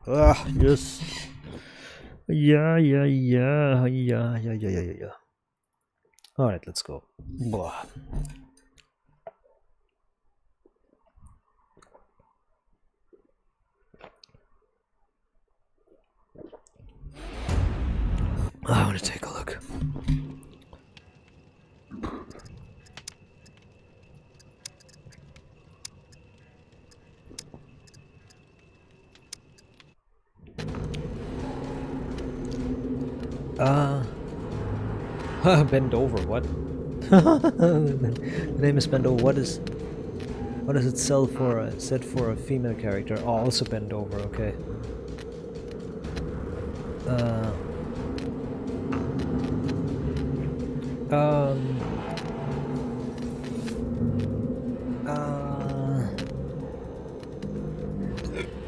Ah, yes. Yeah. All right, let's go. Blah. I want to take a look. Bend over. What? The name is Bend Over. What does it sell for? Set for a female character. Oh, also Bend Over. Okay. Um.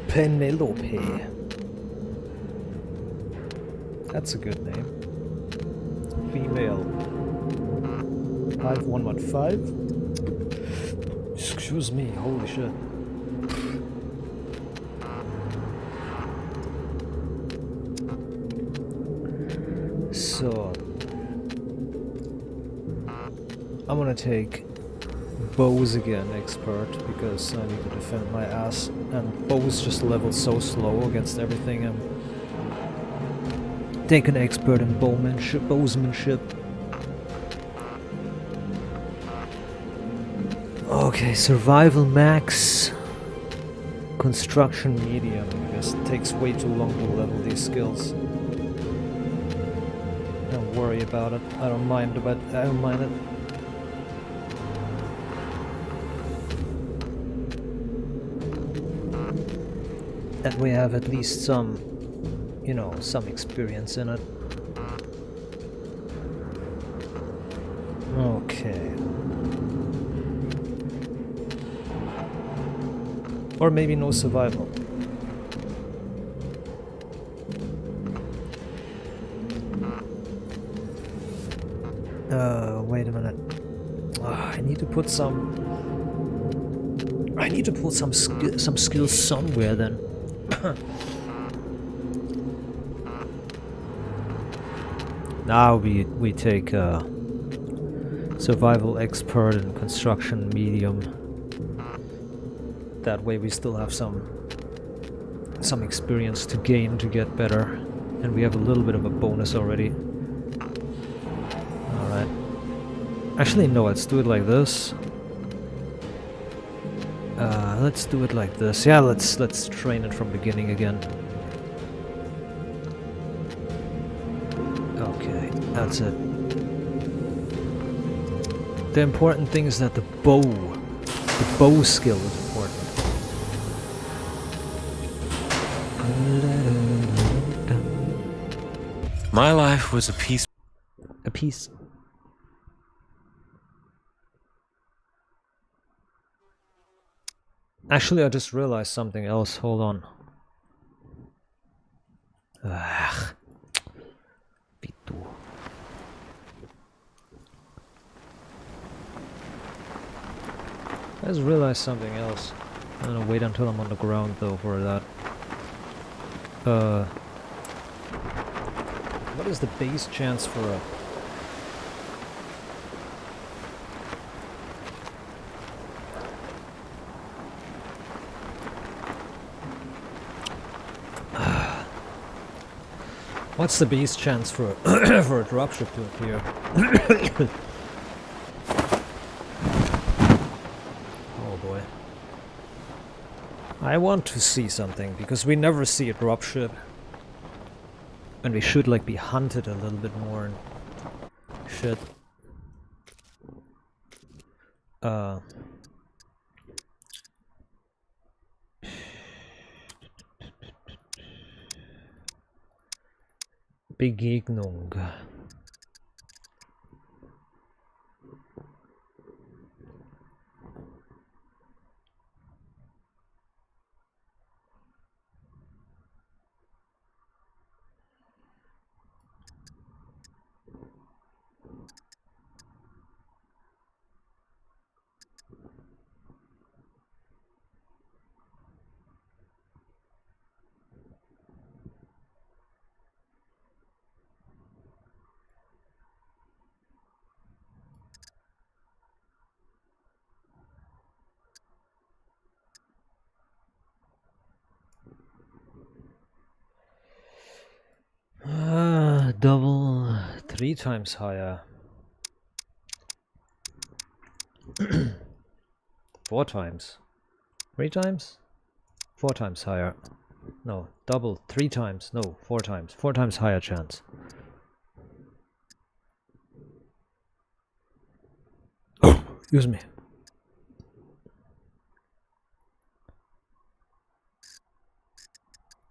Penelope. That's a good name. Female. 5115. Excuse me, holy shit. So I'm gonna take bows again, expert, because I need to defend my ass, and bows just level so slow against everything. I'm taking expert in bowsmanship. Okay, survival max, construction medium. I guess it takes way too long to level these skills. Don't worry about it. I don't mind it. And we have at least some, you know, some experience in it. Okay. Or maybe no survival. Wait a minute. I need to put some skills somewhere then. Now we take survival expert and construction medium. That way we still have some experience to gain to get better, and we have a little bit of a bonus already. All right. Actually, no. Let's do it like this. Let's do it like this. Yeah, let's train it from beginning again. Okay, that's it. The important thing is that the bow skill is important. My life was a piece. Actually, I just realized something else. Hold on. Ugh. I just realized something else. I'm gonna wait until I'm on the ground though for that. What is the base chance for a... What's the base chance for for a dropship to appear? Oh boy. I want to see something, because we never see a dropship. And we should like be hunted a little bit more and shit. Begegnung. double, 3 times higher. 4 times. 3 times? 4 times higher. No, double, 3 times. No, 4 times. 4 times higher chance. Excuse me.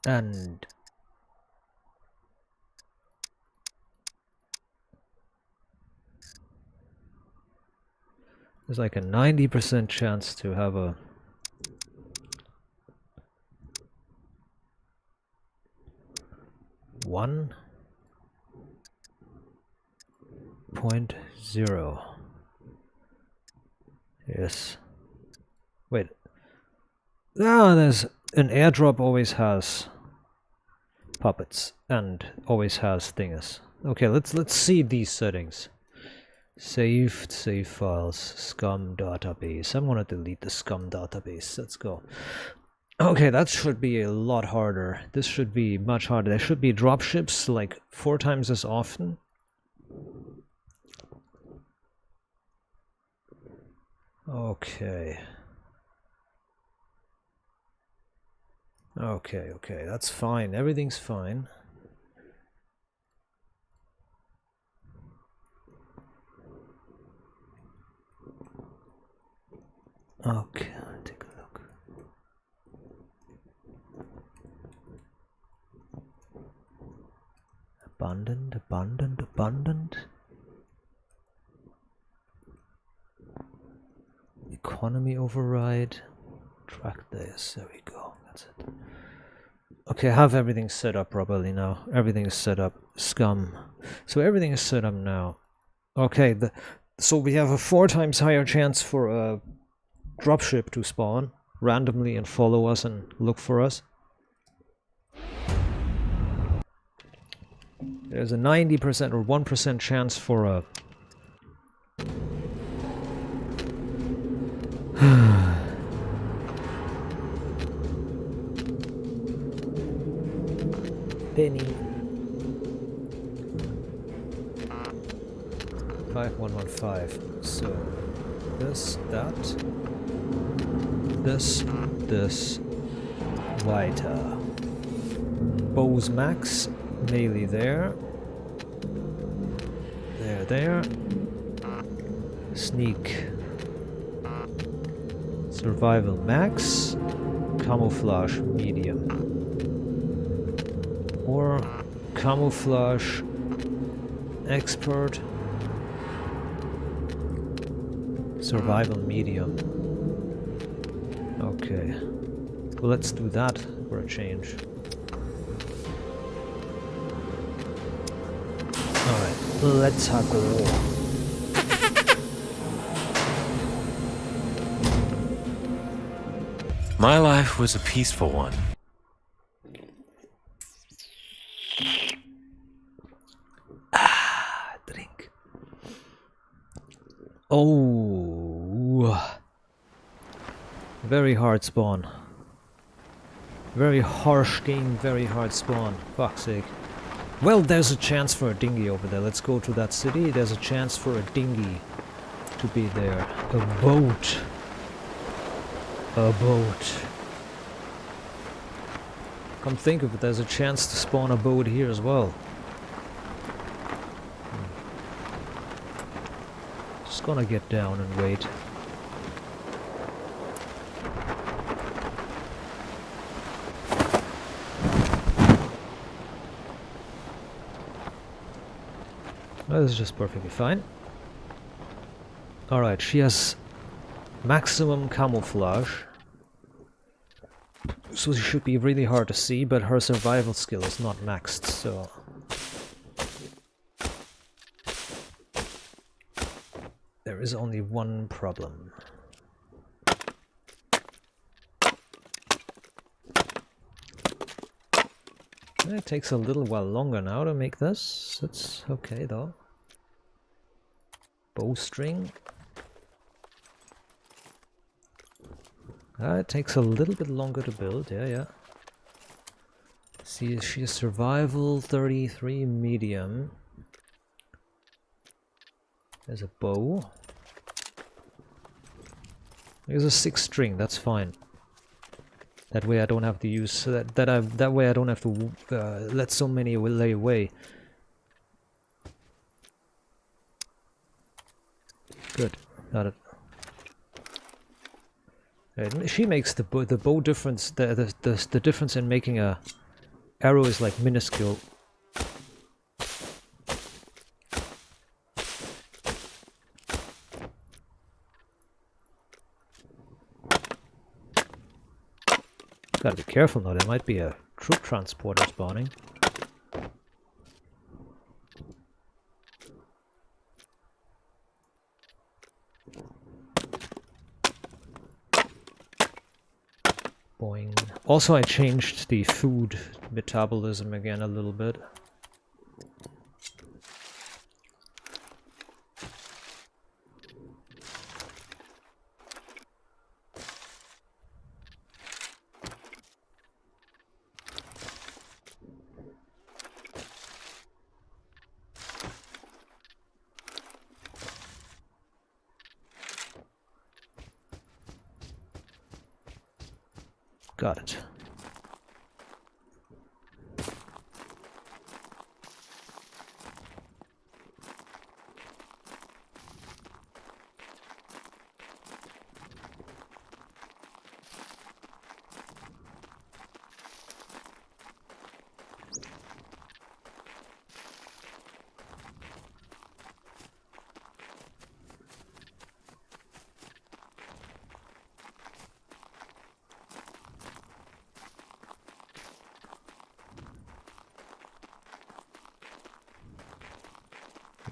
And there's like a 90% chance to have a 1.0. Yes. Wait. Ah, there's an airdrop always has puppets and always has things. Okay, let's see these settings. Saved, save files, SCUM database. I'm gonna delete the SCUM database. Let's go. Okay, that should be a lot harder. This should be much harder. There should be dropships like 4 times as often. Okay. Okay, that's fine. Everything's fine. Okay, take a look. Abundant, abundant, abundant. Economy override. Track this. There we go. That's it. Okay, I have everything set up properly now. Everything is set up. SCUM. So everything is set up now. Okay, so we have a 4 times higher chance for a dropship to spawn randomly and follow us and look for us. There's a 90% or 1% chance for a penny 5115. So this, that, this, weiter. Bows max, melee there. There. Sneak. Survival max. Camouflage medium. Or camouflage expert. Survival medium. Okay. Well, let's do that for a change. Alright, let's go. My life was a peaceful one. Drink. Oh, very hard spawn. Very harsh game, very hard spawn. Fuck's sake. Well, there's a chance for a dinghy over there. Let's go to that city. There's a chance for a dinghy to be there. A boat. A boat. Come think of it, there's a chance to spawn a boat here as well. Just gonna get down and wait. This is just perfectly fine. Alright, she has maximum camouflage. So she should be really hard to see, but her survival skill is not maxed, so... There is only one problem. It takes a little while longer now to make this. It's okay though. Bowstring. It takes a little bit longer to build, yeah. See, she's survival 33 medium. There's a bow. There's a 6 string, that's fine. That way I don't have to use that way I don't have to let so many lay away. Good, got it. Right, she makes the bow difference. The difference in making a arrow is like minuscule. Gotta be careful now, there might be a troop transporter spawning. Boing. Also, I changed the food metabolism again a little bit. Got it.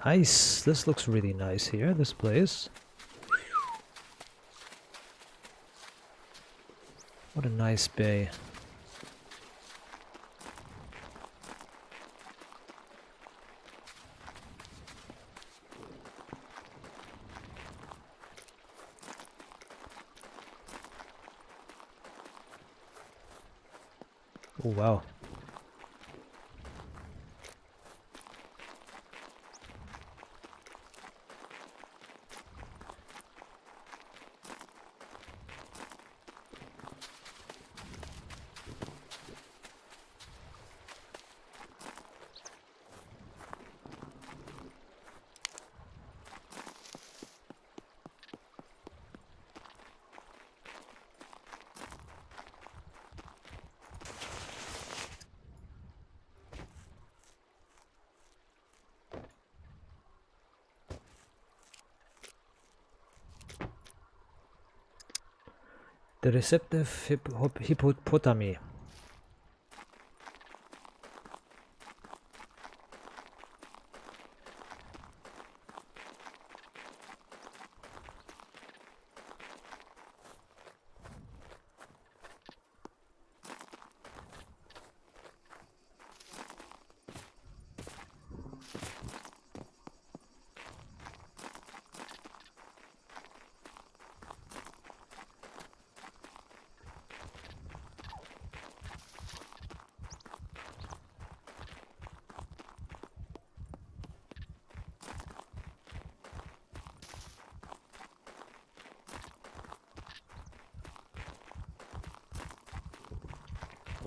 Nice. This looks really nice here, this place. What a nice bay. Oh, wow. The receptive hippopotami.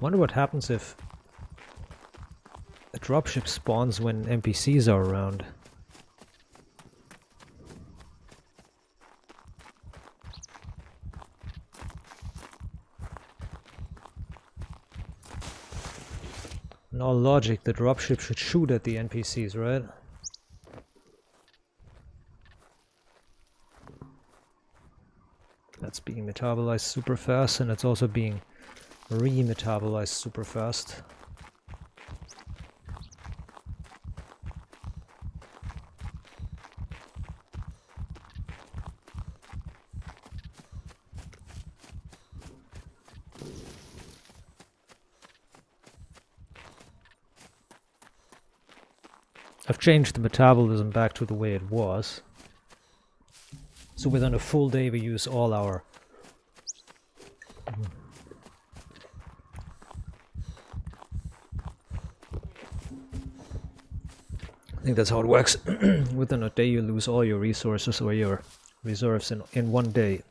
Wonder what happens if a dropship spawns when NPCs are around. In all logic, the dropship should shoot at the NPCs, right? That's being metabolized super fast, and it's also being re-metabolized super fast. I've changed the metabolism back to the way it was. So within a full day we use all our think that's how it works. Within a day you lose all your resources or your reserves in one day.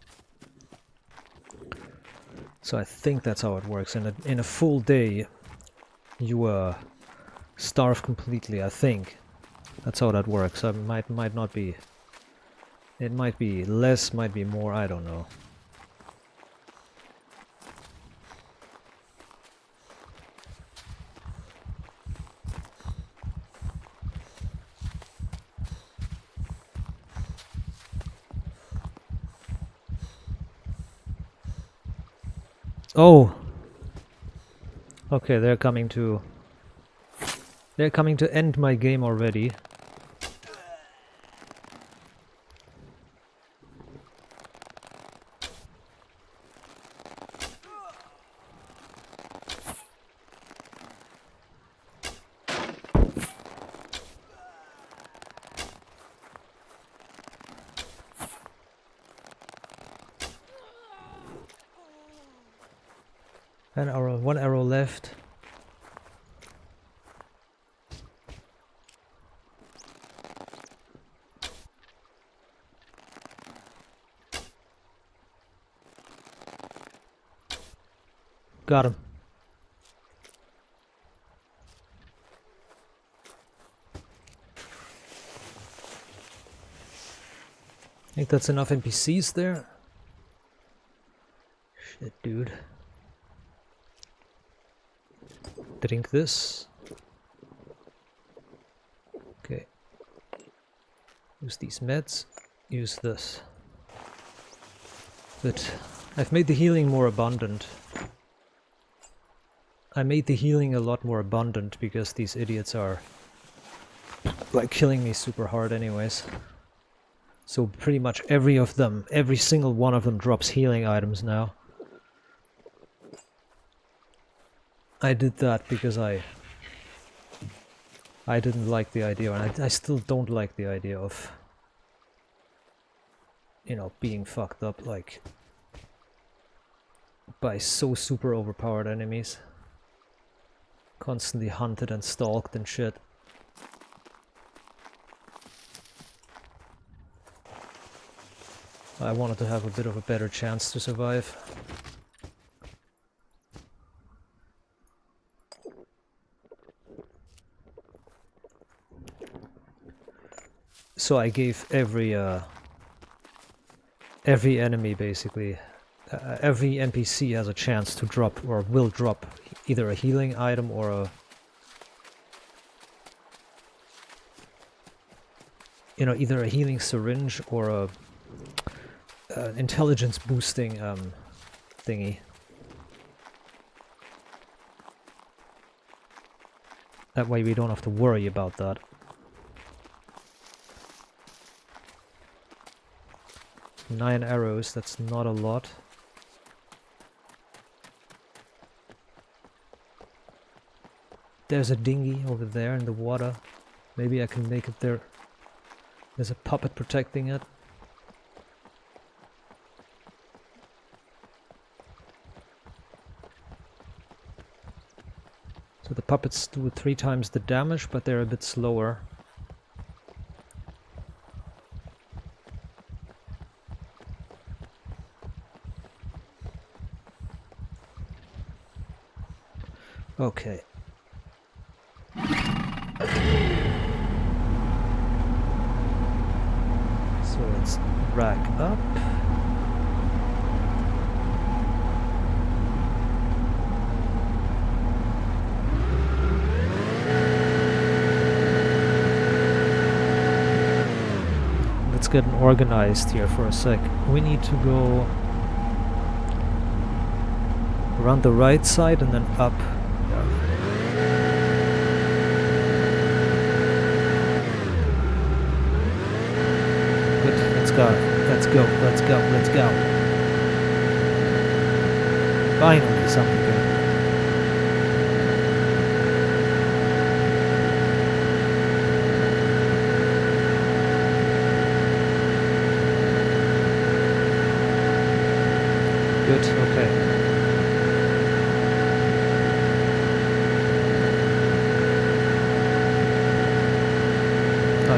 So I think that's how it works. In a full day you starve completely, I think. That's how that works. I might not be. It might be less, might be more, I don't know. Oh! Okay, they're coming to end my game already. An arrow, one arrow left. Got him. I think that's enough NPCs there. Shit, dude. Drink this. Okay. Use these meds. Use this. But I've made the healing more abundant. I made the healing a lot more abundant because these idiots are like killing me super hard anyways. So pretty much every single one of them drops healing items now. I did that because I didn't like the idea, and I still don't like the idea of, you know, being fucked up like by so super overpowered enemies. Constantly hunted and stalked and shit. I wanted to have a bit of a better chance to survive. So I gave every enemy basically, every NPC has a chance to drop or will drop either a healing item or a, you know, either a healing syringe or a intelligence boosting thingy. That way we don't have to worry about that. Nine arrows, that's not a lot. There's a dinghy over there in the water. Maybe I can make it there. There's a puppet protecting it. So the puppets do 3 times the damage, but they're a bit slower. Okay. So let's rack up. Let's get organized here for a sec. We need to go around the right side and then up. Let's go, let's go, let's go. Finally, something good. Good, okay.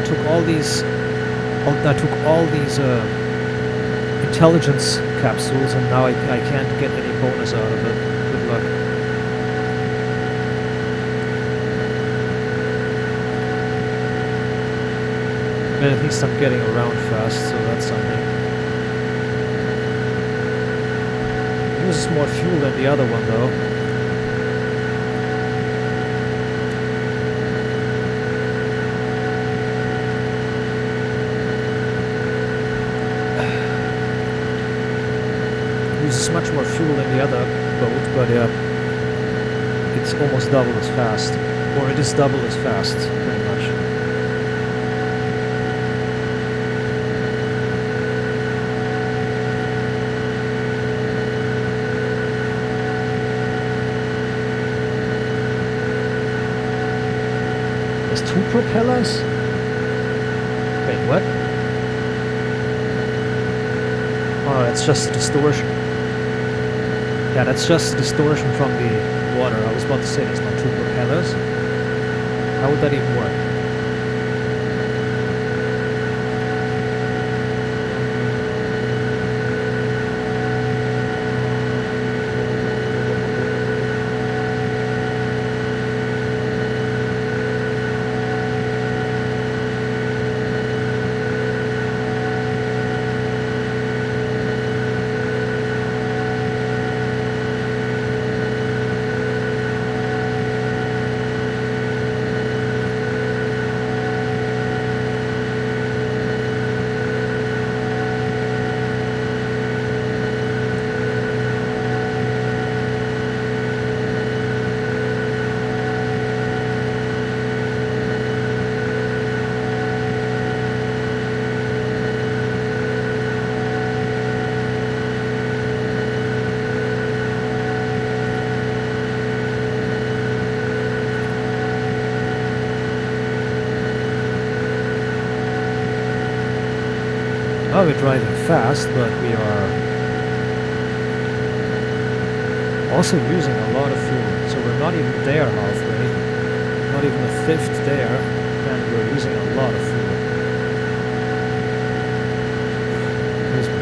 took all these intelligence capsules, and now I can't get any bonus out of it. Good luck. But at least I'm getting around fast, so that's something. It uses more fuel than the other one, though. Uses much more fuel than the other boat, but yeah, it's almost double as fast. Or it is double as fast, pretty much. There's 2 propellers? Wait, what? Oh, that's just a distortion. Yeah, that's just a distortion from the water. I was about to say there's not 2 propellers. How would that even work? Well, we're driving fast, but we are also using a lot of fuel. So we're not even there halfway, not even a fifth there, and we're using a lot of fuel. Excuse me.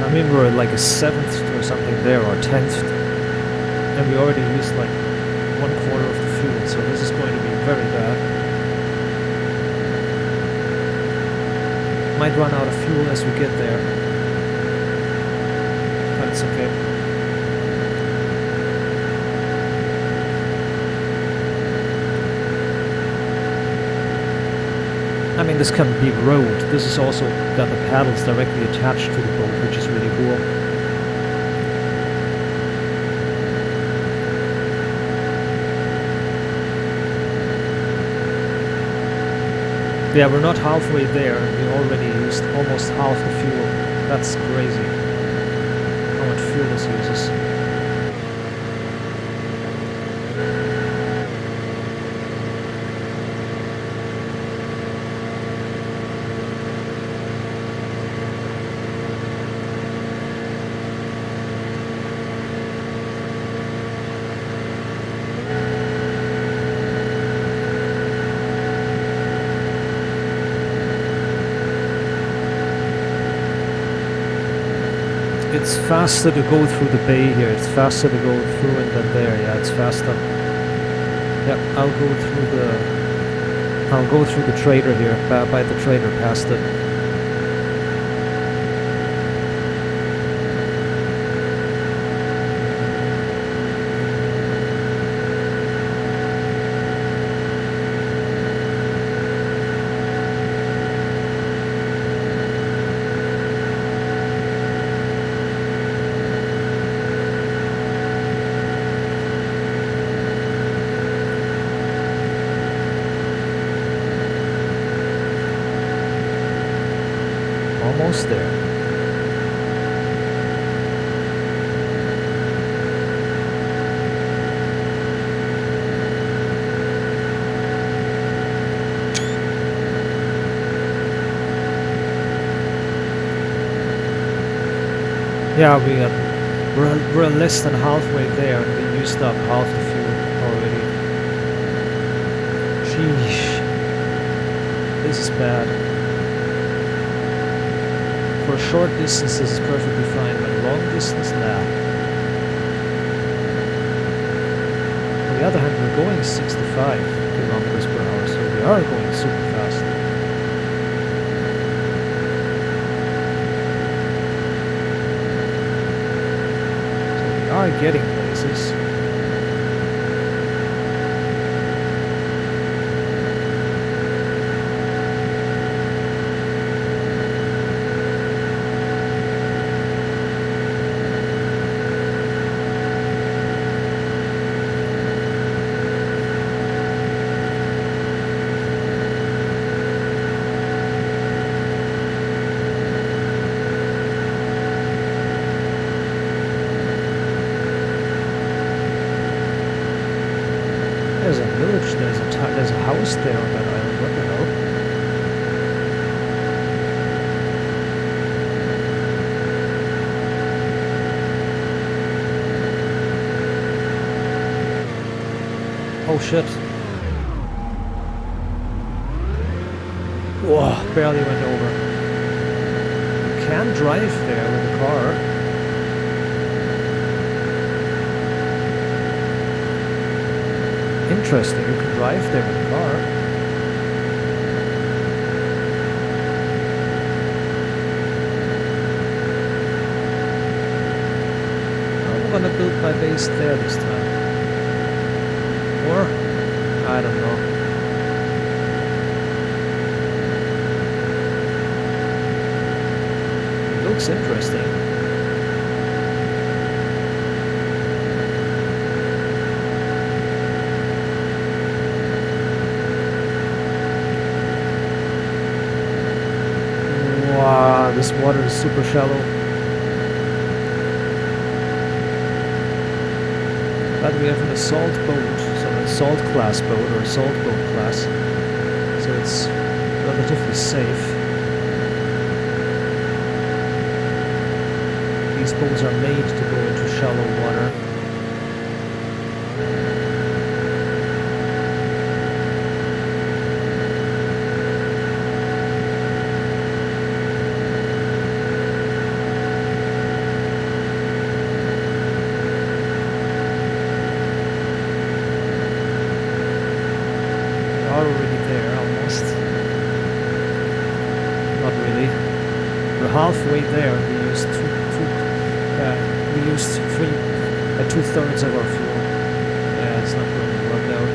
I mean, we're like a 7th or something there, or 10th, and we already used like 1/4 of the fuel, so this is going to be very bad. Might run out of fuel as we get there, but it's okay. I mean, this can be rowed. This is also got the paddles directly attached to the boat, which is really cool. Yeah, we're not halfway there, and we already used almost half the fuel. That's crazy. How much fuel this uses. It's faster to go through the bay here. It's faster to go through it than there. Yeah, it's faster. Yep, I'll go through the trader here, by the trader, past it. Almost there. Yeah, we're less than halfway there, and we used up half the fuel already. Sheesh. This is bad. For short distance, this is perfectly fine, but long distance, nah. On the other hand, we're going 65 kilometers per hour, so we are going super fast. So we are getting places. There's a village, there's a house there on that island, what the hell? Oh shit. Whoa, barely went over. You can drive there with a car. Interesting, you can drive there with a car. I'm gonna build my base there this time. Or, I don't know. It looks interesting. This water is super shallow. But we have an assault boat, so an assault class boat or assault boat class. So it's relatively safe. These boats are made to go into shallow water. Halfway there, we used two-thirds of our fuel. Yeah, it's not going to work out.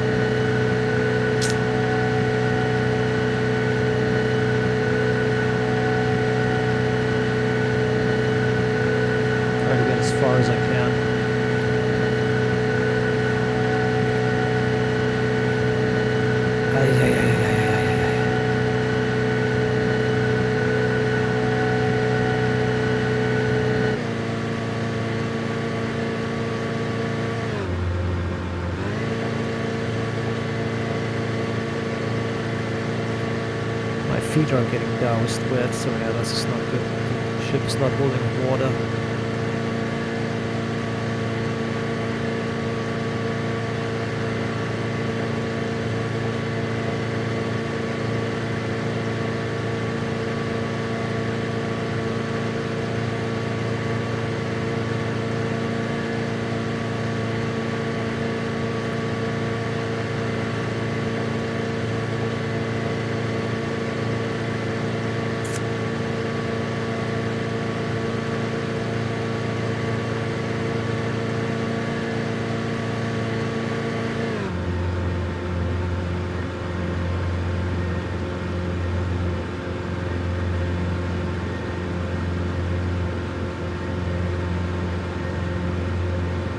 Try to get as far as I can. Feet are getting doused wet, so yeah, that's not good. The ship is not holding water.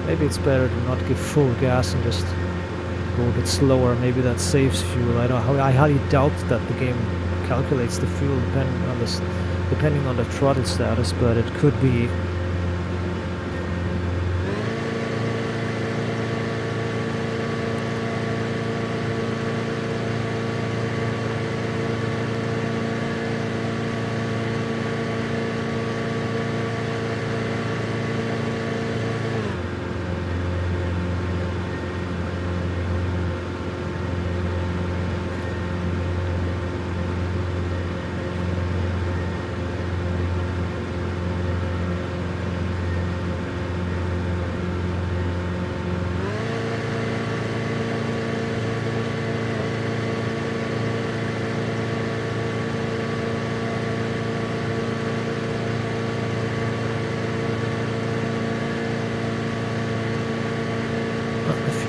Maybe it's better to not give full gas and just go a bit slower. Maybe that saves fuel. I don't know. I highly doubt that the game calculates the fuel depending on the throttle status, but it could be.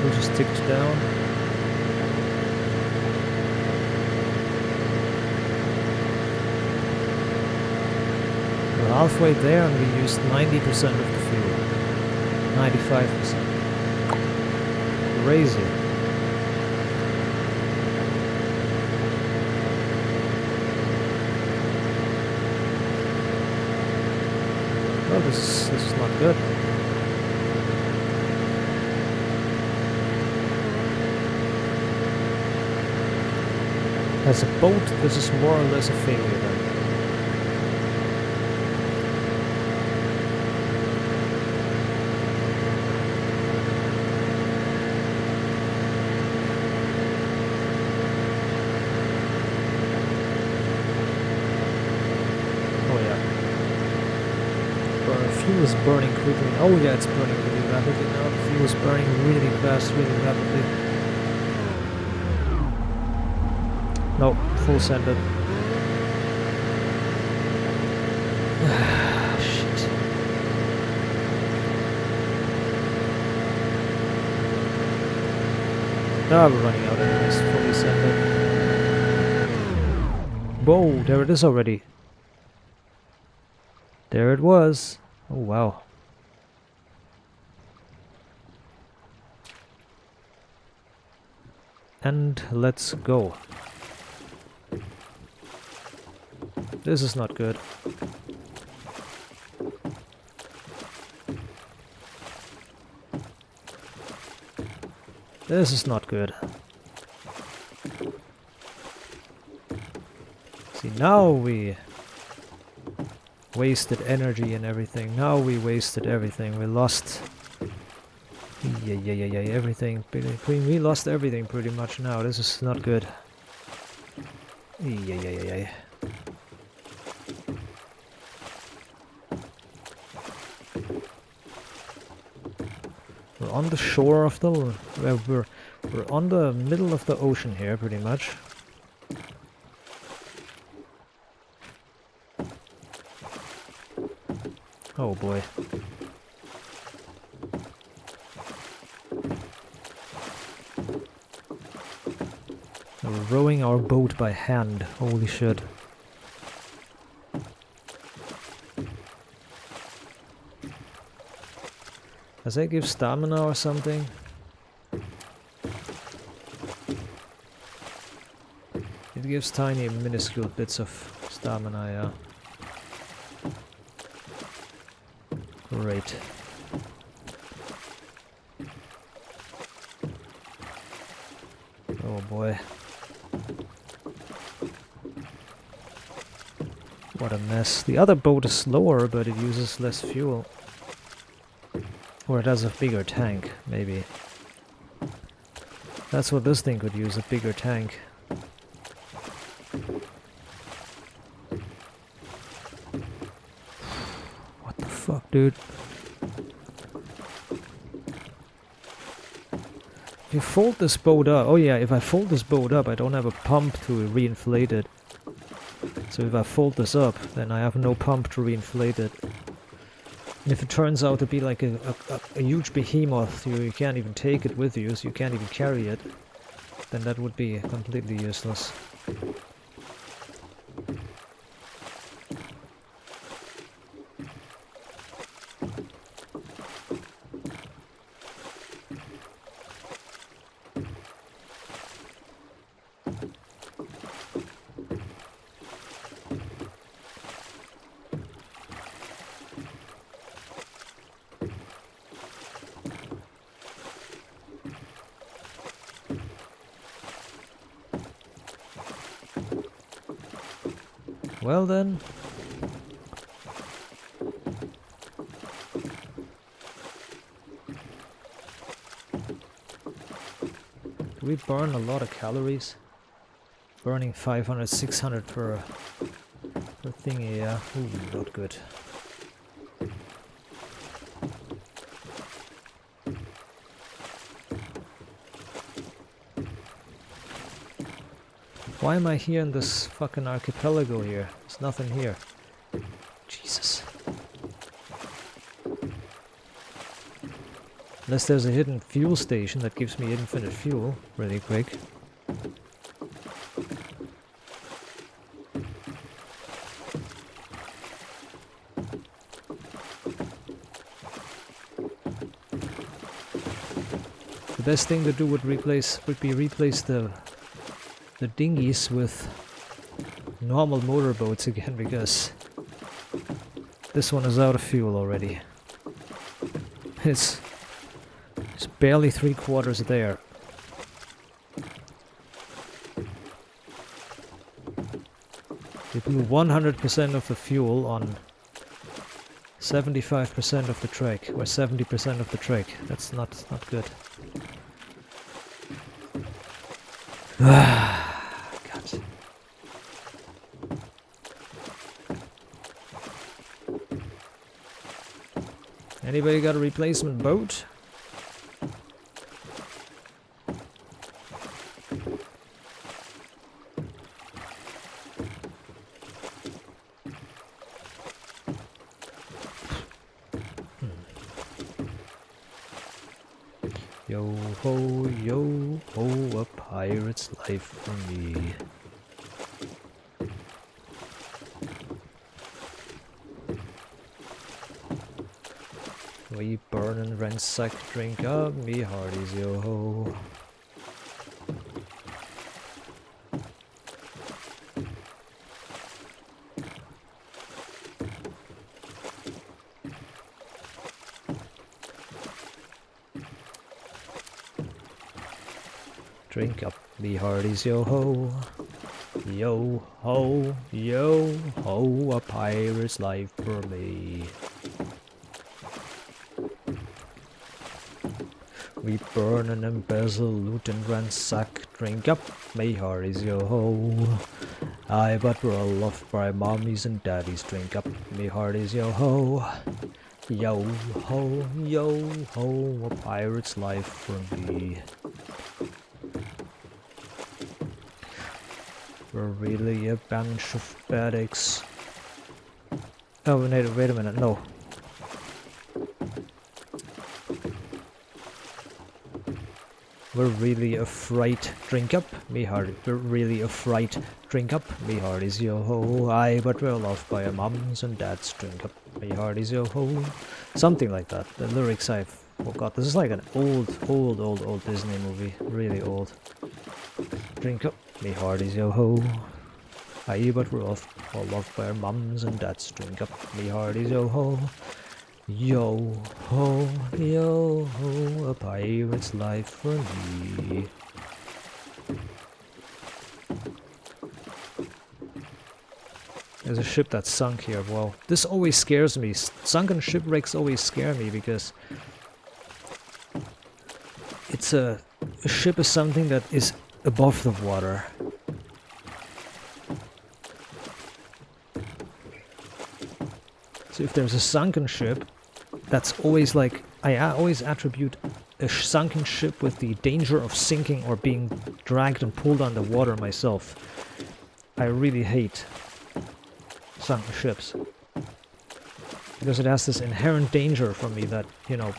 We just ticked down. We're halfway there and we used 90% of the fuel. 95%. Crazy. Oh, this is not good. As a boat, this is more or less a failure then. Fuel is burning quickly. Oh yeah, it's burning really rapidly now. The fuel is burning really fast, really rapidly. No, full sended. Shit. Ah, we're running out anyways. Fully sended. Whoa, there it is already. There it was. Oh wow. And let's go. This is not good. This is not good. See, now we wasted energy and everything. Now we wasted everything. We lost... Yeah, everything. We lost everything pretty much now. This is not good. Yeah. We're on the shore of the... we're on the middle of the ocean here, pretty much. Oh boy. We're rowing our boat by hand. Holy shit. Does that give stamina or something? It gives tiny minuscule bits of stamina, yeah. Great. Oh boy. What a mess. The other boat is slower, but it uses less fuel. Or it has a bigger tank, maybe. That's what this thing could use, a bigger tank. What the fuck, dude? If you fold this boat up... Oh yeah, if I fold this boat up, I don't have a pump to reinflate it. So if I fold this up, then I have no pump to reinflate it. And if it turns out to be like a huge behemoth, you can't even take it with you, so you can't even carry it, then that would be completely useless. Well then. Do we burn a lot of calories? Burning 500, 600 per thingy, yeah. Ooh, not good. Why am I here in this fucking archipelago here? There's nothing here. Jesus. Unless there's a hidden fuel station that gives me infinite fuel really quick. The best thing to do would be replace the dinghies with normal motorboats again, because this one is out of fuel already. It's barely 3/4 there. We blew 100% of the fuel on 75% of the trek, or 70% of the trek. That's not good. God. Anybody got a replacement boat? Yo ho, a pirate's life for me. We burn and ransack, drink up me hearties, yo ho. Drink up me hearties, yo ho. Yo ho, a pirate's life for me. We burn and embezzle, loot and ransack, drink up me hearties, yo ho. Aye, but we're all loved by mommies and daddies, drink up me hearties, yo ho. Yo ho, a pirate's life for me. We're really a bunch of addicts. Oh, wait a minute, no. We're really a fright, drink up me heart. We're really a fright, drink up me hearties, yo ho. Aye, but we're loved by our mums and dads, drink up me hearties, yo ho. Something like that. The lyrics I forgot. This is like an old Disney movie. Really old. Drink up me hearties, yo ho. Aye, but we're all loved by our mums and dads, drink up me hearties, yo ho. Yo ho, a pirate's life for me. There's a ship that sunk here. Wow, this always scares me. Sunken shipwrecks always scare me because it's a ship is something that is above the water. So if there's a sunken ship, that's always like, I always attribute a sunken ship with the danger of sinking or being dragged and pulled underwater myself. I really hate sunken ships, because it has this inherent danger for me that, you know,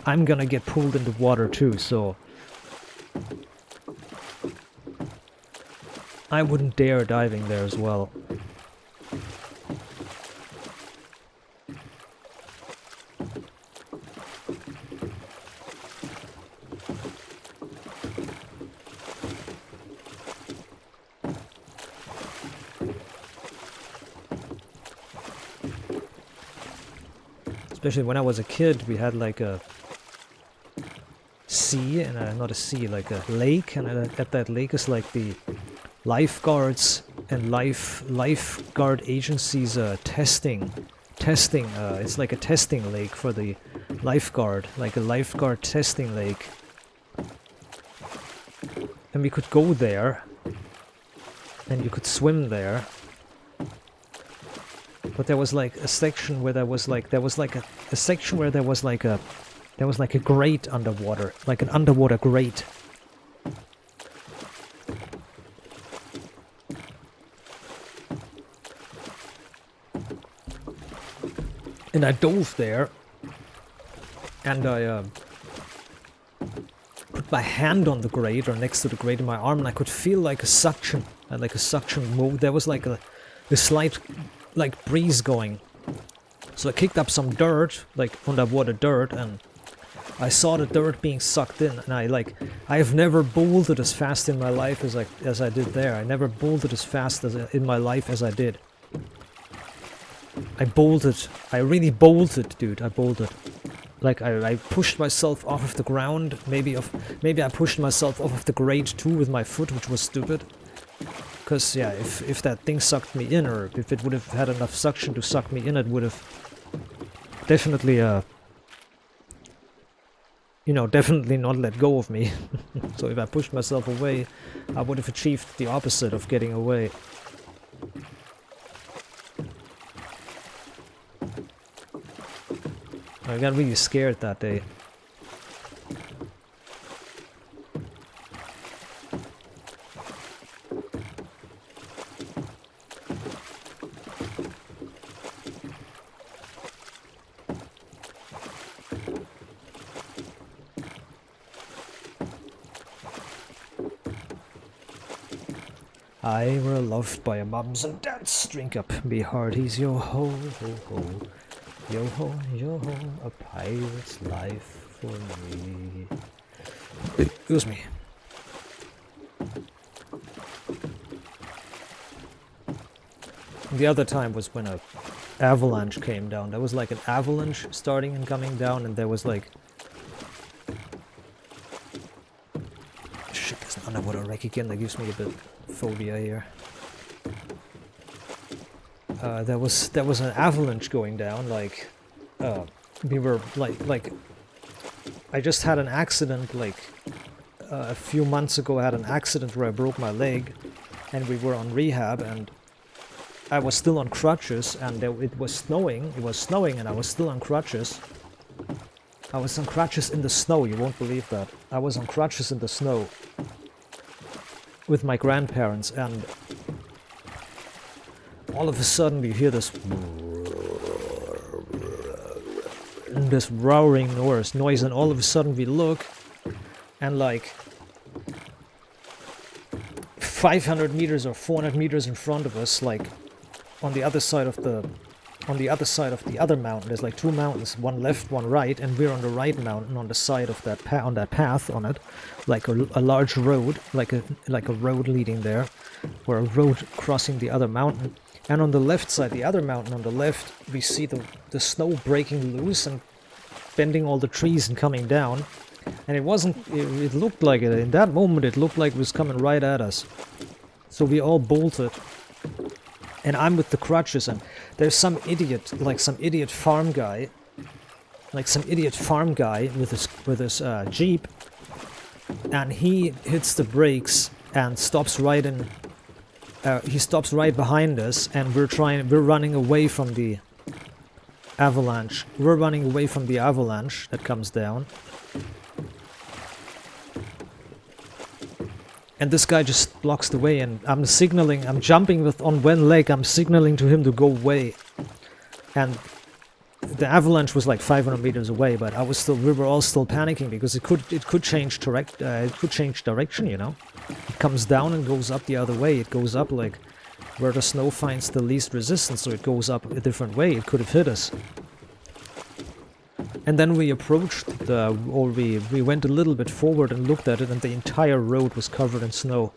I'm gonna get pulled into water too, so I wouldn't dare diving there as well. Especially when I was a kid, we had like a sea, and not a sea, like a lake, and at that lake is like the lifeguards and lifeguard agencies testing. It's like a testing lake for the lifeguard, like a lifeguard testing lake. And we could go there, and you could swim there. But there was like a section where there was like a section where there was like a grate underwater, like an underwater grate. And I dove there, and my hand on the grate or next to the grate in my arm, and I could feel like a suction, move. There was like a slight like breeze going. So I kicked up some dirt, like underwater dirt, and I saw the dirt being sucked in, and I have never bolted as fast in my life as I did there. I never bolted as fast in my life as I did. I really bolted, dude. I bolted. Like I pushed myself off of the ground. Maybe I pushed myself off of the grate too with my foot, which was stupid. Because yeah, if that thing sucked me in, or if it would have had enough suction to suck me in, it would have definitely you know, definitely not let go of me. So if I pushed myself away, I would have achieved the opposite of getting away. I got really scared that day. I were loved by your mums and dads. Drink up, be hearties, yo ho ho ho. Yo ho, a pirate's life for me. Excuse me. The other time was when a avalanche came down. There was like an avalanche starting and coming down, and there was like... Shit, there's an underwater wreck again. That gives me a bit phobia here. There was an avalanche going down, like, we were, like, I just had an accident, like, a few months ago I had an accident where I broke my leg, and we were on rehab, and I was still on crutches, and it was snowing, and I was still on crutches. I was on crutches in the snow, you won't believe that. I was on crutches in the snow with my grandparents, and all of a sudden we hear this roaring noise, and all of a sudden we look, and like 500 meters or 400 meters in front of us, like on the other side of the other mountain, there's like two mountains, one left, one right, and we're on the right mountain on the side of that path on it, like a large road, like a road leading there, or a road crossing the other mountain. And on the left side, the other mountain on the left, we see the snow breaking loose and bending all the trees and coming down. And it looked like it, in that moment it looked like it was coming right at us. So we all bolted. And I'm with the crutches, and there's some idiot, like some idiot farm guy with his Jeep. And he hits the brakes and stops right in. He stops right behind us, and we're running away from the avalanche. We're running away from the avalanche that comes down. And this guy just blocks the way, and I'm signaling, I'm jumping on one leg, I'm signaling to him to go away. And the avalanche was like 500 meters away, but we were all still panicking because it could change direction, you know. It comes down and goes up the other way. It goes up like where the snow finds the least resistance, so it goes up a different way. It could have hit us. And then we approached we went a little bit forward and looked at it, and the entire road was covered in snow.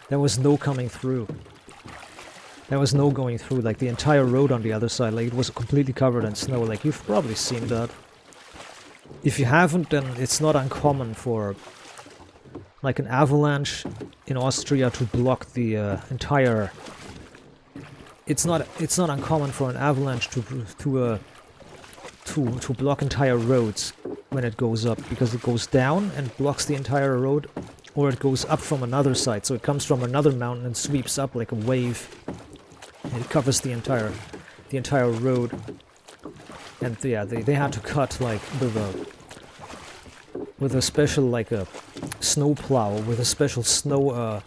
There was no coming through. There was no going through, like the entire road on the other side, like it was completely covered in snow. Like you've probably seen that. If you haven't, then it's not uncommon for like an avalanche in Austria to block the entire... It's not uncommon for an avalanche to block entire roads when it goes up, because it goes down and blocks the entire road, or it goes up from another side, so it comes from another mountain and sweeps up like a wave, and it covers the entire road. And yeah, they had to cut like with a special, like a snow plow, with a special snow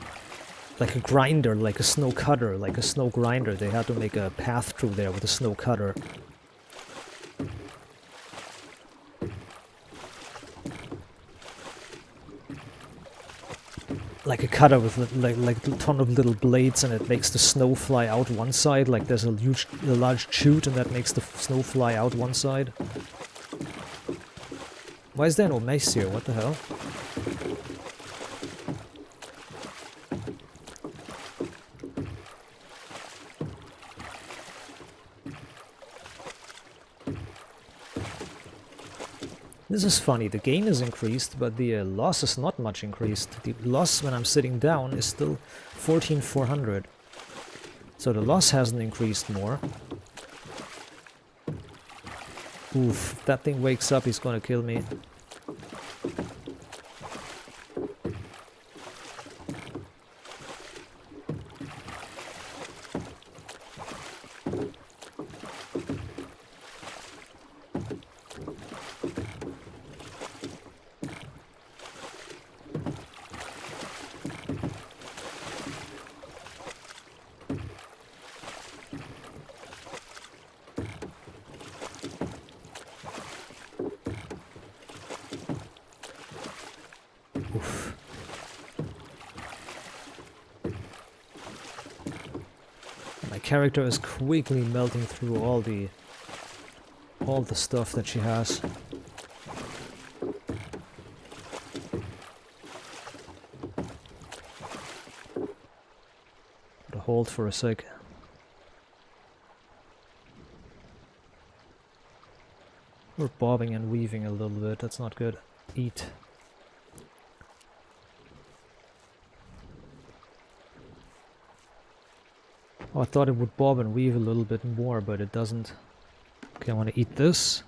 like a grinder, like a snow cutter, like a snow grinder. They had to make a path through there with a snow cutter. like a cutter with like a ton of little blades, and it makes the snow fly out one side. Like there's a large chute, and that makes the snow fly out one side. Why is there no mace here? What the hell? This is funny, the gain is increased, but the loss is not much increased. The loss when I'm sitting down is still 14,400. So the loss hasn't increased more. Oof, if that thing wakes up, he's gonna kill me. Oof. My character is quickly melting through all the stuff that she has. Gotta hold for a sec. We're bobbing and weaving a little bit, that's not good. Eat. Oh, I thought it would bob and weave a little bit more, but it doesn't. Okay, I want to eat this.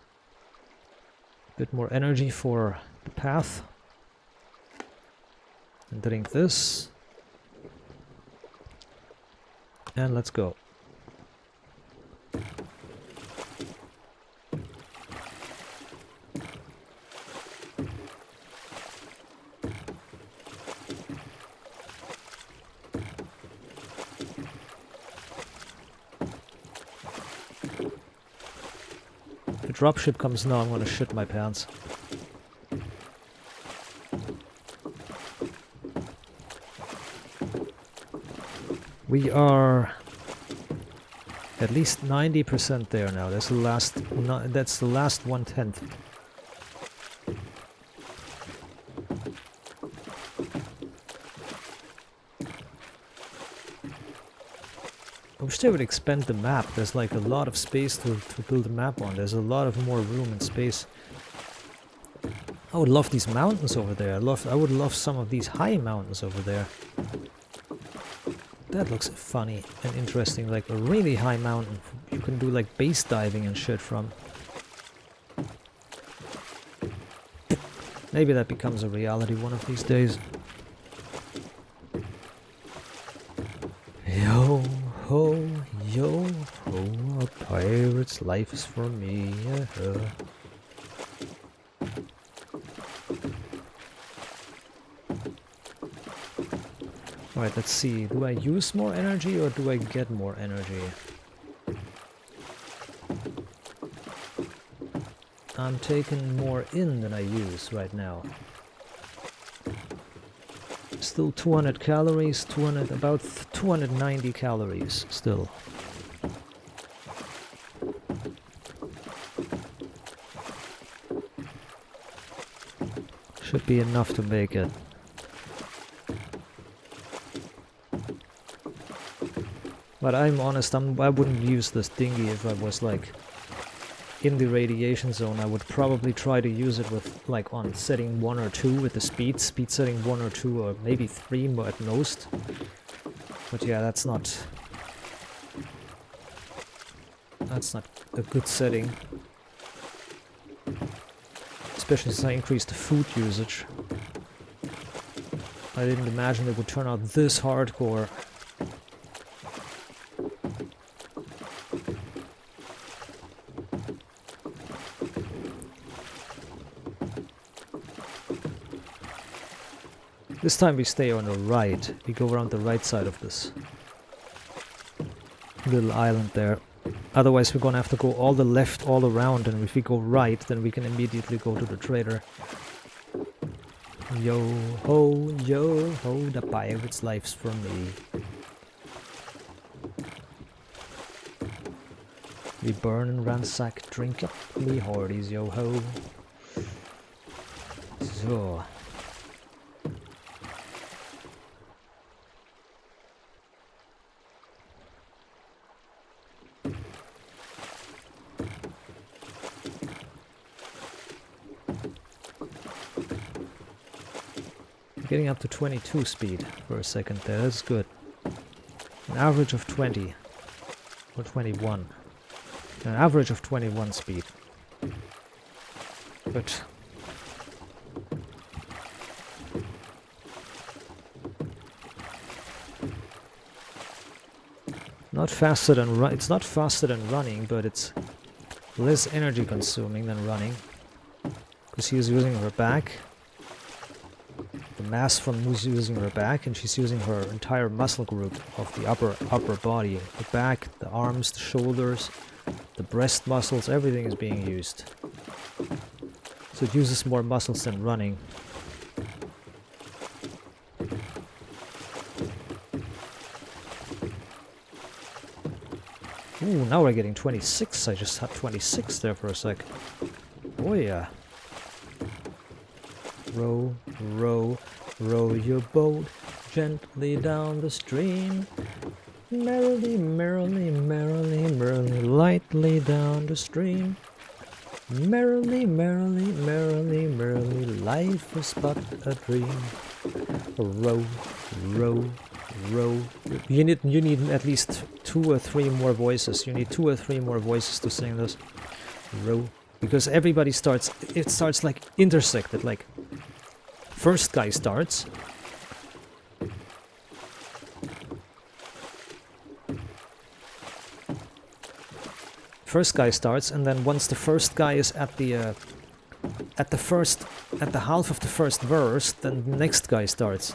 A bit more energy for the path. And drink this. And let's go. If the dropship comes now, I'm gonna shit my pants. We are at least 90% there now. That's the last. That's the last 1/10. I wish they would expand the map. There's like a lot of space to build a map on. There's a lot of more room and space. I would love these mountains over there. I would love some of these high mountains over there. That looks funny and interesting, like a really high mountain. You can do like base diving and shit from. Maybe that becomes a reality one of these days. Yo ho, yo ho, a pirate's life is for me. Alright, let's see. Do I use more energy or do I get more energy? I'm taking more in than I use right now. Still 200 calories, about 290 calories still. Should be enough to make it. But I'm honest, I wouldn't use this dinghy if I was like in the radiation zone. I would probably try to use it with like on setting 1 or 2 with the speed setting 1 or 2 or maybe 3 at most. But yeah, that's not a good setting. Especially since I increased the food usage. I didn't imagine it would turn out this hardcore. This time we stay on the right. We go around the right side of this little island there. Otherwise we're gonna have to go all the left all around, and if we go right then we can immediately go to the trader. Yo ho, the pirate's life's for me. We burn and ransack, drink up, me hearties, yo ho. So. Getting up to 22 speed for a second there, that's good. An average of 20 or 21. An average of 21 speed. But not faster than it's not faster than running, but it's less energy consuming than running. Because she's using her back. The mass from using her back, and she's using her entire muscle group of the upper body. The back, the arms, the shoulders, the breast muscles, everything is being used. So it uses more muscles than running. Ooh, now we're getting 26. I just had 26 there for a sec. Oh yeah. Row, row, row your boat gently down the stream. Merrily, merrily, merrily, merrily, lightly down the stream. Merrily, merrily, merrily, merrily, life is but a dream. Row, row, row. You need at least 2 or 3 more voices. You need 2 or 3 more voices to sing this. Row. Because everybody starts, it starts like intersected, like first guy starts. First guy starts, and then once the first guy is at the half of the first verse, then the next guy starts.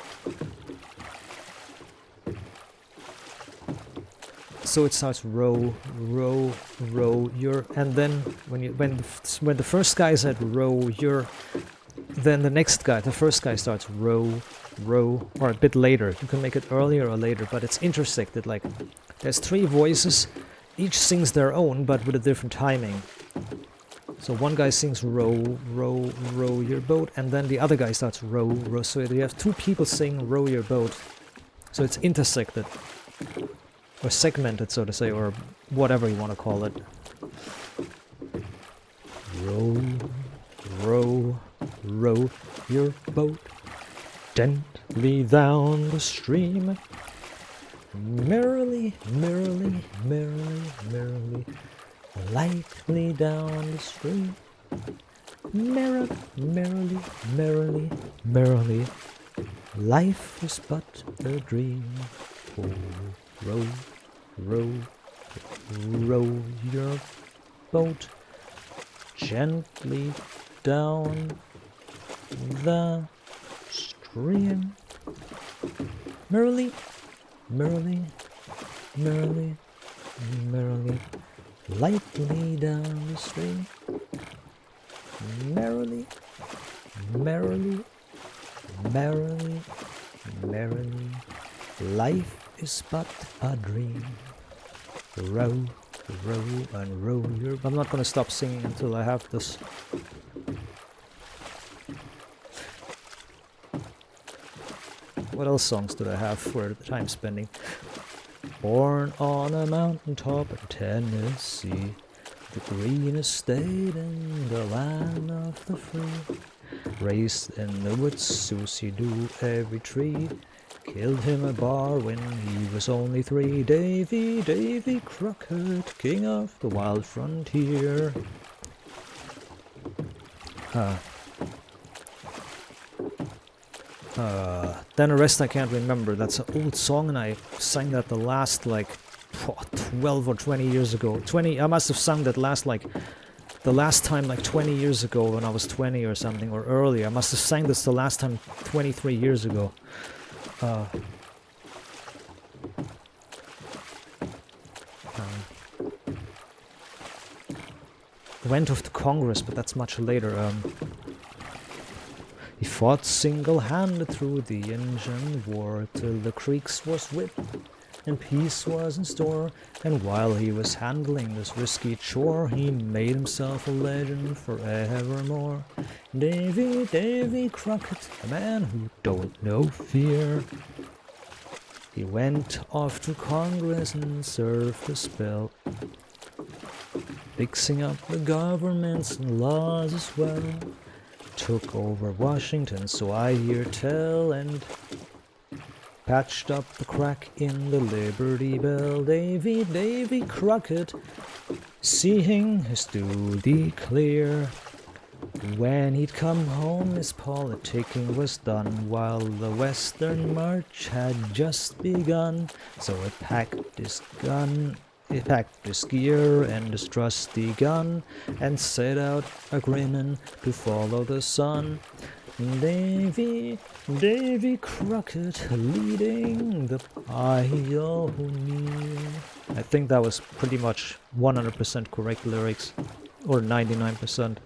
So it starts row, row, row your, and then when the first guy is at row your, then the next guy, the first guy starts row, row, or a bit later. You can make it earlier or later, but it's intersected. Like there's 3 voices, each sings their own, but with a different timing. So one guy sings row, row, row your boat, and then the other guy starts row, row. So you have 2 people sing row your boat. So it's intersected. Or segmented, so to say, or whatever you want to call it. Row, row, row your boat gently down the stream. Merrily, merrily, merrily, merrily, lightly down the stream. Merrily, merrily, merrily, merrily, life is but a dream. Oh, row, row, row your boat gently down the stream. Merrily, merrily, merrily, merrily, lightly down the stream. Merrily, merrily, merrily, merrily, life is but a dream. Row, row, and row your... I'm not gonna stop singing until I have this. What else songs do I have for time spending? Born on a mountaintop in Tennessee, the greenest state in the land of the free. Raised in the woods, Susie do every tree. Killed him a bar when he was only 3. Davy Crockett, king of the wild frontier. Then the rest I can't remember. That's an old song, and I sang that the last, like, 12 or 20 years ago. I must have sung that the last time, like 20 years ago when I was 20 or something, or earlier. I must have sang this the last time 23 years ago. Went off to Congress, but that's much later. He fought single-handed through the engine war till the creeks was ripped and peace was in store. And while he was handling this risky chore, he made himself a legend forevermore. Davy Crockett, a man who don't know fear. He went off to Congress and served a spell, fixing up the governments and laws as well. Took over Washington, so I hear tell, and patched up the crack in the Liberty Bell. Davy Crockett, seeing his duty clear. When he'd come home, his politicking was done, while the Western March had just begun. So he packed his gear and his trusty gun, and set out a grinnin' to follow the sun. Davy Crockett leading the pioneer. I think that was pretty much 100% correct lyrics, or 99%.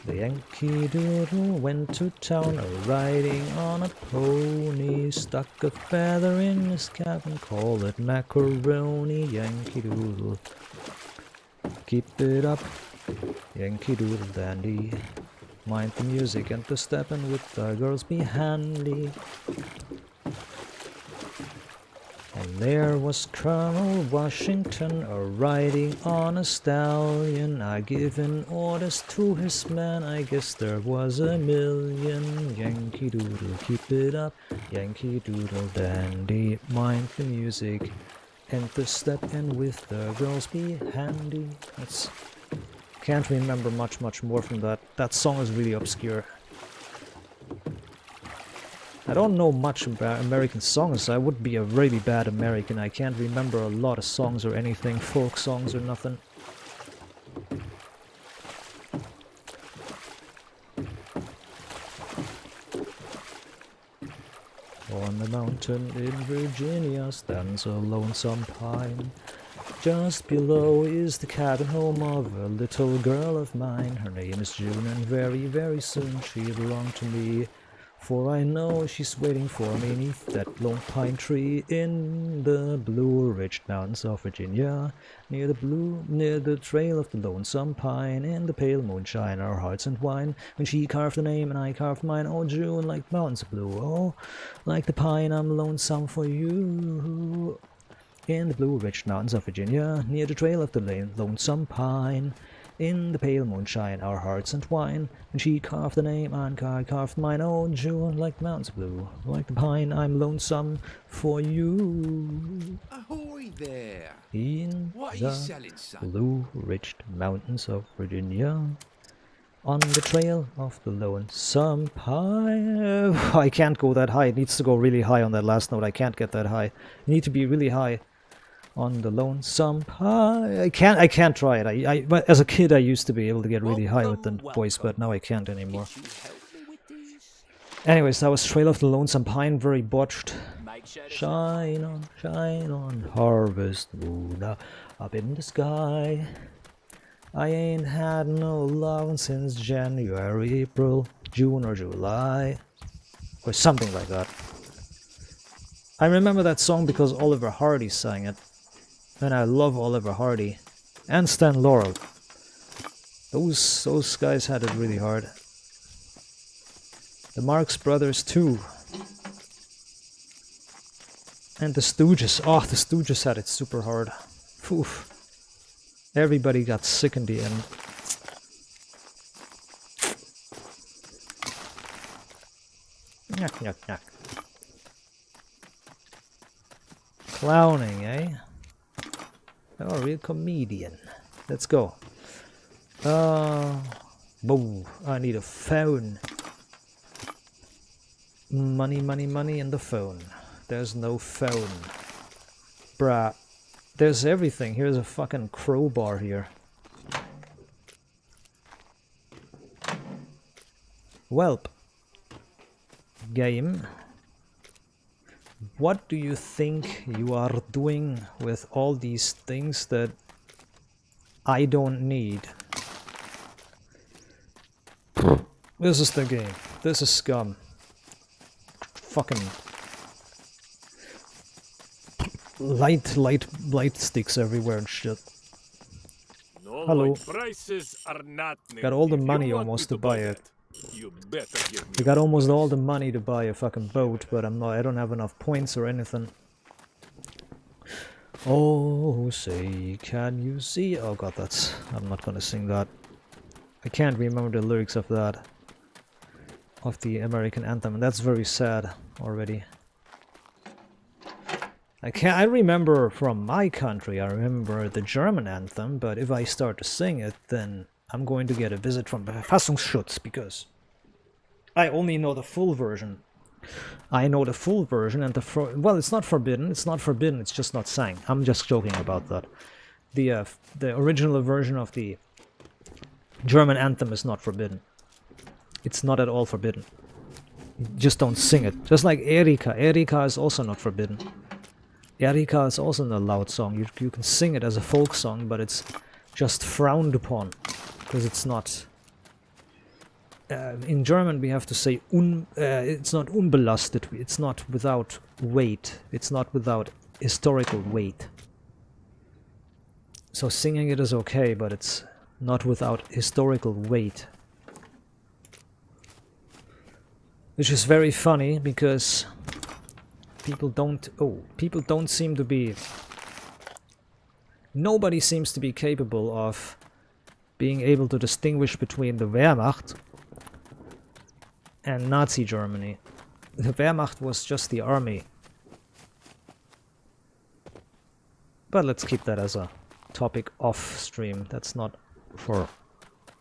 The Yankee Doodle went to town a-riding on a pony, stuck a feather in his cap and called it macaroni. Yankee Doodle, keep it up, Yankee Doodle dandy. Mind the music and the steppin' with the girls be handy. And there was Colonel Washington a-riding on a stallion, a-giving orders to his men. I guess there was a million. Yankee Doodle, keep it up, Yankee Doodle dandy. Mind the music and the step, and with the girls be handy. Can't remember much more from that. That song is really obscure. I don't know much about American songs. I would be a really bad American. I can't remember a lot of songs or anything, folk songs or nothing. On the mountain in Virginia stands a lonesome pine. Just below is the cabin home of a little girl of mine. Her name is June, and very soon she'll belong to me. For I know she's waiting for me neath that lone pine tree in the blue-ridged mountains of Virginia, near the trail of the lonesome pine. In the pale moonshine, our hearts entwine. When she carved a name and I carved mine, oh June, like mountains of blue, oh, like the pine, I'm lonesome for you. In the blue-ridged mountains of Virginia, near the trail of the lonesome pine. In the pale moonshine, our hearts entwine. And she carved the name, and I carved mine. Oh, June, like mountains blue, like the pine, I'm lonesome for you. Ahoy there! In What are you the selling, son? blue-ridged mountains of Virginia, on the trail of the lonesome pine. I can't go that high. It needs to go really high on that last note. I can't get that high. You need to be really high. On the lonesome pine. I can't try it. But as a kid I used to be able to get really high with the voice, but now I can't anymore. Anyways, that was Trail of the Lonesome Pine, very botched. Shine on, harvest moon up in the sky. I ain't had no lovin' since January, April, June or July. Or something like that. I remember that song because Oliver Hardy sang it. And I love Oliver Hardy and Stan Laurel. Those guys had it really hard. The Marx Brothers too. And the Stooges. Oh, the Stooges had it super hard. Oof. Everybody got sick in the end. Yuck. Clowning, eh? Oh, a real comedian. Let's go. Boom. I need a phone. Money in the phone. There's no phone. Bruh. There's everything. Here's a fucking crowbar here. Welp. Game. What do you think you are doing with all these things that I don't need? This is the game. This is Scum. Fucking light sticks everywhere and shit. No, Hello. my prices are not Got all the If you money want almost me to buy it. that, you better give me I got almost all the money to buy a fucking boat, but I don't have enough points or anything. Oh, say, can you see? Oh god, I'm not gonna sing that. I can't remember the lyrics of that. Of the American anthem, and that's very sad already. I remember from my country, I remember the German anthem, but if I start to sing it, then I'm going to get a visit from Verfassungsschutz, because I only know the full version. I know the full version, and well, it's not forbidden, it's just not sang. I'm just joking about that. The original version of the German anthem is not forbidden. It's not at all forbidden. You just don't sing it. Just like Erika. Erika is also not forbidden. Erika is also a loud song. You can sing it as a folk song, but it's just frowned upon. Because it's not... in German we have to say it's not unbelastet. It's not without weight. It's not without historical weight. So singing it is okay, but it's not without historical weight. Which is very funny, because people don't seem to be... Nobody seems to be capable of being able to distinguish between the Wehrmacht and Nazi Germany. The Wehrmacht was just the army. But let's keep that as a topic off stream. That's not for...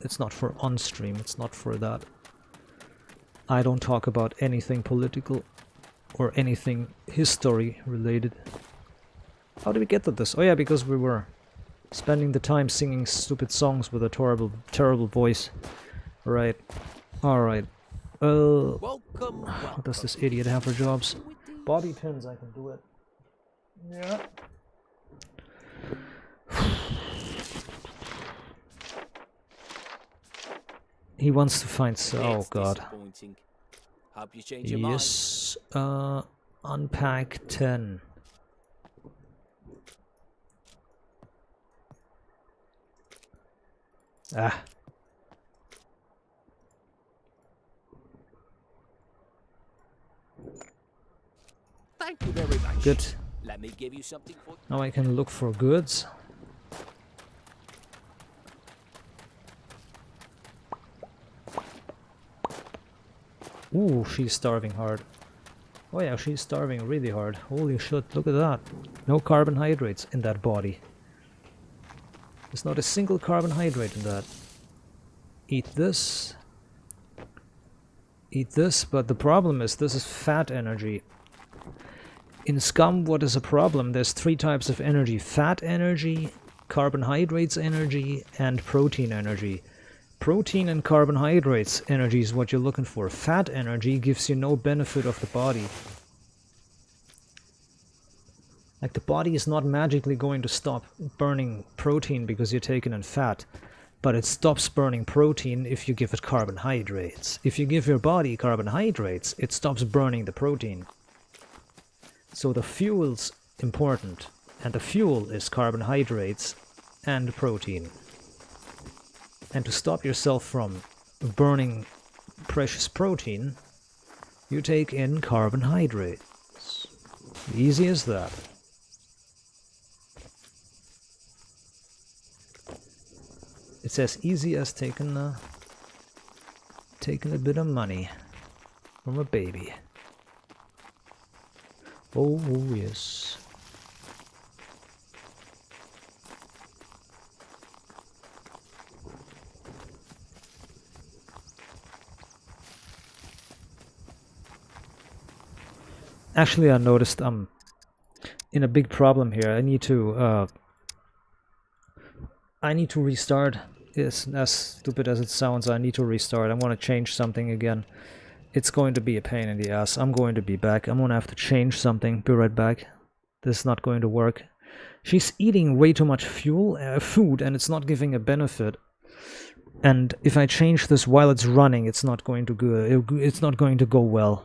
It's not for on stream, it's not for that. I don't talk about anything political or anything history related. How did we get to this? Oh yeah, because we were spending the time singing stupid songs with a terrible voice. Right. Alright. What does this idiot have for jobs? Bobby pins, I can do it. Yeah. He wants to find... Oh god. Yes. Unpack 10. Ah. Thank you very much. Good. Let me give you something for... Now I can look for goods. Ooh, she's starving hard. Oh yeah, she's starving really hard. Holy shit, look at that. No carbohydrates in that body. There's not a single carbohydrate in that. Eat this. Eat this, but the problem is this is fat energy. In SCUM, what is a problem? There's 3 types of energy. Fat energy, carbohydrates energy, and protein energy. Protein and carbohydrates energy is what you're looking for. Fat energy gives you no benefit of the body. Like, the body is not magically going to stop burning protein because you're taking in fat. But it stops burning protein if you give it carbohydrates. If you give your body carbohydrates, it stops burning the protein. So the fuel's important. And the fuel is carbohydrates and protein. And to stop yourself from burning precious protein, you take in carbohydrates. Easy as that. It's as easy as taking a bit of money from a baby. Oh yes. Actually, I noticed I'm in a big problem here. I need to restart. It's as stupid as it sounds. I need to restart. I want to change something again. It's going to be a pain in the ass. I'm going to be back. I'm going to have to change something. Be right back. This is not going to work. She's eating way too much food, and it's not giving a benefit. And if I change this while it's running, it's not going to go. It's not going to go well.